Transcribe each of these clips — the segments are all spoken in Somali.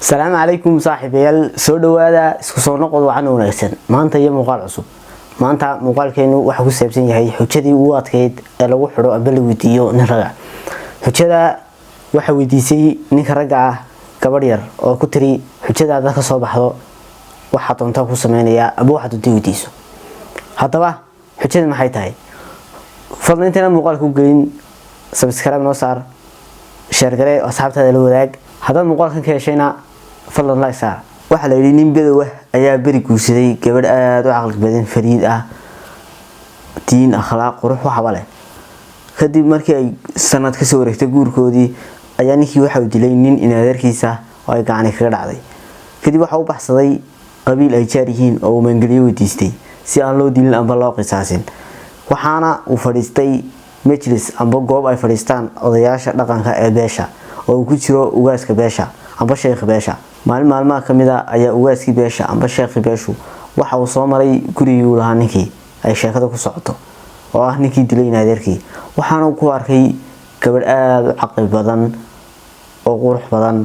السلام عليكم صاحبيال soo dhawaada isku soo noqod waxaan wanaagsan maanta iyo muuqaal cusub maanta muuqaalkeenu waxa ku saabsan yahay xujadii uu adkeyd ee lagu xiro amba la weydiiyo nin raga xujada waxa weydiisay ninka raga ah gabadh yar oo ku tiri xujadaada ka soo baxdo waxa doonta ku sameynaya aba waxa doonta weydiiso hadaba xujada maxay tahay fadlan inta muuqaalka u gelin subscribe noo saar share garee asxaabtaada la wadaag haddii muuqaalkan ka heshayna fadlan like saar waxa la yiri nin bedow ayaa bari guursaday gabadh aad u aqal badan fariid ah diin akhlaaq qurux waxa leh kadib markii ay sanad ka soo wareegtay guurkoodii ayaa ninkii waxa uu dilay nin inaadeerkiisa oo ay gacan kaga dhacday kadib waxa uu baxsaday qabiil ay jaar yihiin oo mangaliyo weydiistay si aan loo dilin amba loo qisaasin waxaana uu fadhiistay majlis amba goob ay fadhiistaan odayaasha dhaqanka ee beesha oo ku jiro ugaaska beesha amba sheekh beesha maalmaha kamida ayaa ugaaskii beesha amba sheekhi beeshu waxa uu soo maray gurigii uu lahaa ninkii ay sheekada ku socoto oo ah ninkii dilay inaadeerkii waxaana ku arkay gabadh aad u caqli badan oo qurux badan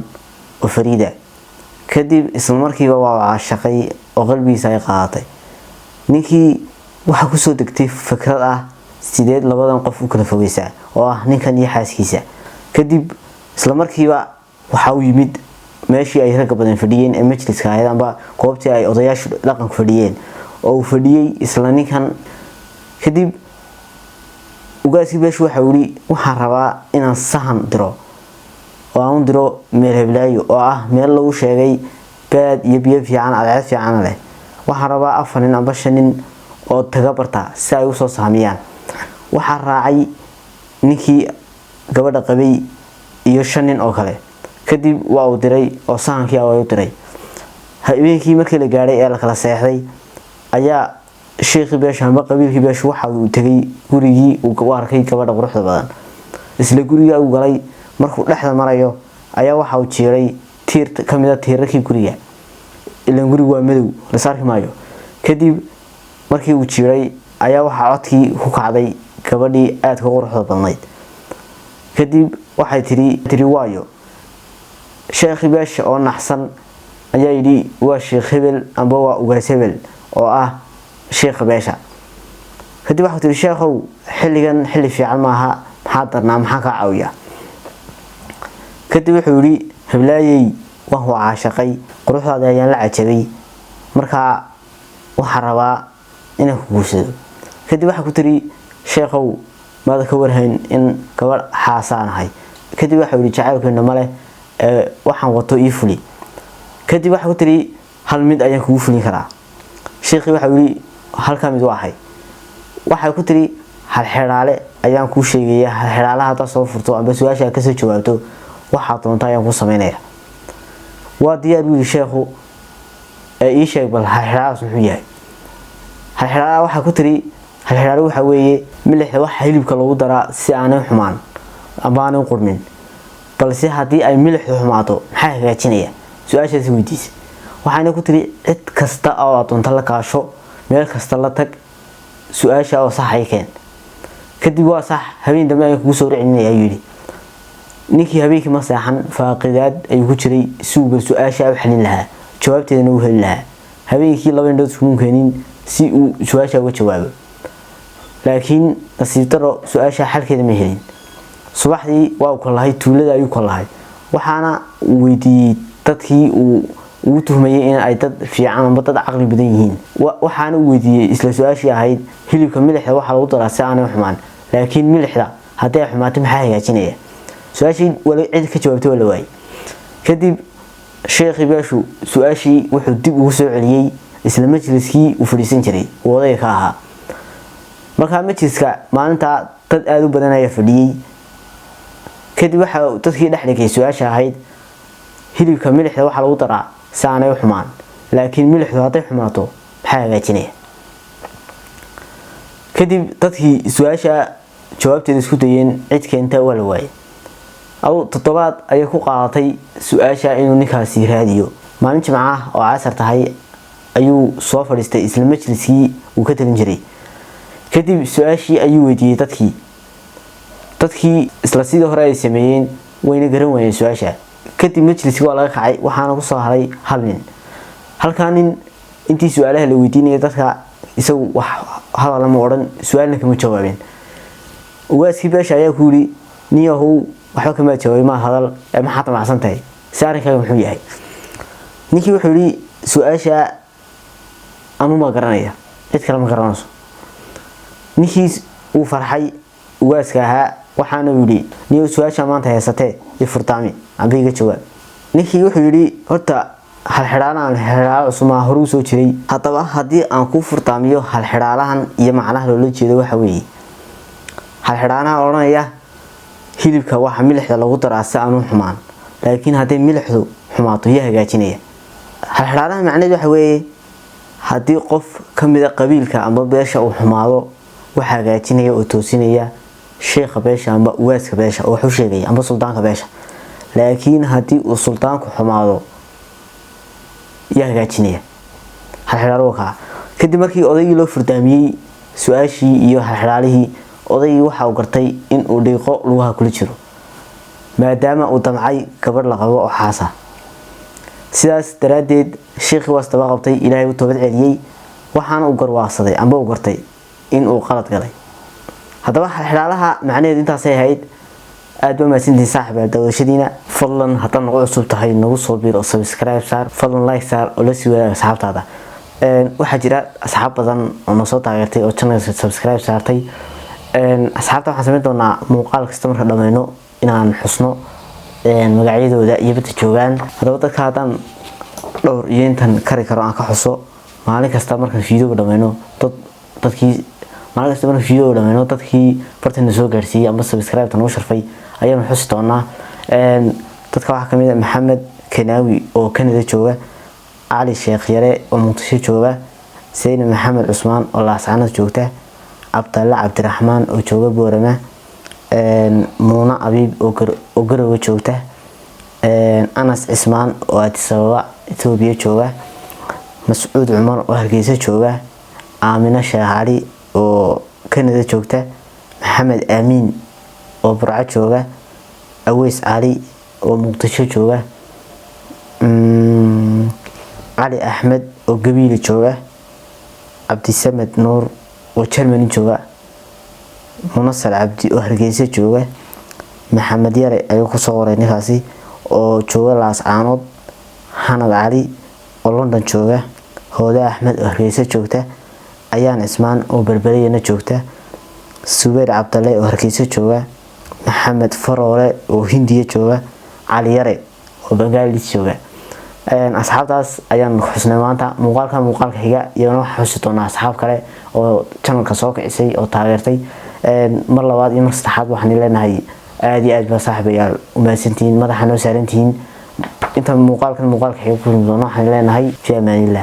oo fariida kadib isla markiiba waa shaqay oo qalbigiisa ay qaadatay ninkii waxa ku soo degtay fikrad ah sideed labadan qof u kala fogeysaa oo ah ninkan iyo xaaskiisa kadib isla markiiba waxa uu yimid meeshii ay rag badan fadhiyeen ee majliska ahayd amba goobtii ay odayaashu dhaqanka fadhiyeen oo uu fadhiyay isla ninkan kadib ugaaskii beeshu waxa uu yiri waxaan rabaa inaan sahan diro oo aan diro meel heblaayo oo ah meel lagu sheegay baad iyo biyo fiican cadceed fiican leh waxaan rabaa 4 nin amba 5 nin oo taga barta si ay u soo saamiyaan waxa raacay ninkii gabadha qabay iyo 5 nin oo kale kadib waa uu diray oo sahankii uu diray habeenkii markii la gaaray ee la kala seexday ayaa sheekhi beesha amba qabiilkii beesha waxa uu tagay gurigii uu arkay gabadha quruxda badan isla guriga uu galay markuu dhaxda marayo ayaa waxa uu jiray tiir kamida tiirarkii guriga ilaa gurigu waa madow la saarki maayo kadib markii uu jiray ayaa waxa codkii ku kacday gabadhii aad ka quruxda badnayd kadib waxay tiri waayo sheekhi beesha oo naxsan ayaa yiri waa sheekh hebel amba waa ugaas hebel oo ah sheekh beesha kadib waxa tiri sheekhow xilligan xilli fiican maaha maxaa darnaa maxaa ka caawiya kadib wuxuu yiri heblaayay waan waa shaqay quruxdaada ayaan la cajabay marka waxa rabaa inaan ku guursado kadib waxa ku tiri sheekhow maada ka warhayn in gabadh xaasaanahay kadib waxa yiri jacaylkeena male waxaan wato ii fuli kadib waxa ku tiri hal mid ayaan kugu fulin karaa sheekhi waxa yiri halka mid waxay waxa ku tiri hal xiraale ayaan ku sheegaya hal xiraalaha hada soo furto amba su'aasha ka soo jawaabto waxa doonta ayaan ku sameynaya waa diyaar wiil sheekhu ii sheeg bal hal xiraalaas muxuu yahay hal xiraalaha waxa ku tiri hal xiraale waxa weeye milixda waxa hilibka lagu daraa si aanay xumaan amba aanay qurmin balse hadii ay milixdu xumaato maxay hagaajinaya su'aashaas weydiis waxaana ku tiri cid kasta oo doonta la kaasho meel kasta la tag su'aasha oo sax ay keen kadib waa sax habeen dambe ay kugu soo ricinaya yiri ninkii habeenkii ma saaxan faaqidaad ay ku jiray suuga su'aasha u xalin lahaa jawaabteedana uu heli lahaa habeenkii laba indhood isku keenin si uu su'aasha uga jawaabo laakiin nasiib daro su'aasha xalkeeda ma helin subaxdii waa ku lahayd tuulada ayuu ku lahayd waxaana weydiiyay dadkii uu tuhmayay in ay dad fiican ama dad aqli badan yihiin waxaana weydiiyay isla su'aashii ahayd hilibka milixda waxa lagu daraa si aanay xumaan laakiin milixda haddii ay xumaato maxaa hagaajinaya su'aashii wali cid ka jawaabtay wala waay kadib sheekhi beeshu su'aashii wuxuu dib ugu soo celiyay isla majliskii uu fadhiisan jiray wadayga ka ahaa marka majliska maalinta dad aad u badan ayaa fadhiyay kadib waxa dadkii dhaxligay su'aasha ahayd hilibka milixda waxa lagu daraa saanay xumaan laakiin milixdu haday xumaato maxaa hagaajinaya kadib dadkii su'aasha jawaabteeda isku dayeen cid keenta wala waay aw toddobaad ay ku qaadatay su'aasha inuu ninkaasi raadiyo maalin jimcaha oo casar tahay ayuu soo fadhiistay isla majliskii uu ka talin jiray kadib su'aashii ayuu weydiiyay dadkii isla sidii hore ay sameeyeen wayna garan waayeen su'aasha kadib majliska waa laga kacay waxaana ku soo haray hal nin halka nin intii su'aalaha la weydiinayay dadka isagu wax hadal ma oran su'aalna kama jawaabeen ugaaskii beesha ayaa ku yiri niyahow waxba kama jawaabay ma hadal ma xata macsan tahay saarkaaga muxuu yahay ninkii wuxuu yiri su'aasha anu ma garanaya cid kale ma garanayso ninkii uu farxay ugaaska ahaa waxaana yiri niyo su'aasha maanta haysatee furtaami abiga jawaab ninkii wuxuu yiri horta hal xiraanaan xiraalo cusuma horu soo jiray hadaba hadii aan ku furtaamiyo hal xiraalahan iyo macnaha loo jeedo waxa weeye hal xiraanaha oranaya hilibka waxa milixda lagu daraasa aanu xumaan laakiin hadii milixdu xumaato yaa hagaajinaya hal xiraalaha macnaheedu waxa weeye hadii qof kamid ah qabiilka ama beesha uu xumaado waxa hagaajinaya oo toosinaya sheekha beesha ama ugaaska beesha oo wuxuu sheegay ama sultaanka beesha laakiin hadii uu sultaanku xumaado yaa hagaajinaya hal xiraalo ka kadib markii odaygii loo furdaamiyay su'aashii iyo hal xiraalihii odaygii waxa uu gartay in uu dhiiqo lugaha kula jiro maadaama uu damcay gabadh la qabo oo xaasa sidaas daraadeed sheekhi waastaba qabtay ilaahay uu toobad celiyay waxaana uu garwaaqsaday ama uu gartay in uu qalad galay hadaba hal xiraalaha macnaheedu intaas ay ahayd aad ba maasintii saaxiib dawashadiina fadlan hadan ugu cusub tahay nagu soo biir oo subscribe saar fadlan like saar oo la sii wadaaga asxaabtaada waxa jira asxaab badan oo noo soo taageertay oo channelka subscribe saartay asxaabta waxaan sameyn doonaa muuqaal kasta marka dhameeyno inaan xusno magacyadooda iyo bada joogan hadaba dadka hadan dhowr iyo intan kari karo aan ka xuso maalin kasta marka video dhameeyno dadkii maalin kasta marka video dhameeyno dadkii bartan soo gaarsiiyay ama subscribe tan oo sharfay ayaan xusi doonaa dadka waxa kamid ah Maxamed Kanaawi oo Kanada jooga Ali Sheekh Yare oo Muqdisho jooga Sayid Maxamed Cusmaan oo Laascaanood joogta Abdalla Cabdiraxmaan oo jooga Boorama Muuna Abiib oo Garowe joogta Anas Ismaan oo Addis Ababa Itoobiya jooga Mas'uud Umar oo Hargeysa jooga Aamina Shaahari oo Kanada joogta Maxamed Aamin oo Burco jooga Aweys Ali oo Muqdisho jooga Ali Ahmed oo Gabiil jooga Abdi Samad Nuur oo Germany jooga Munasar Abdi oo Hargeysa jooga Maxamed Yare ayuu ku soo waray ninkaasi oo jooga Laascaanood Hanad Ali oo London jooga Hooda Ahmed oo Hargeysa joogta Ayaan Ismaan oo Berberiyana joogta Subayr Cabdalle oo Hargeysa jooga Maxamed Faroole oo Hindiya jooga Ali Yare oo Bangladesh jooga asxaabtaas ayaan xusnay maanta muuqaalka xiga iyagana waxa xusi doonaa asxaab kale oo channelka soo kicisay oo taageertay mar labaad iyo mar saddexaad waxaan leenahay aad iyo aad ba saaxiibayaal u maasantiin madaxa noo saarantiin inta muuqaalka xiga ku kulmi doono waxaan leenahay fi amaanillah.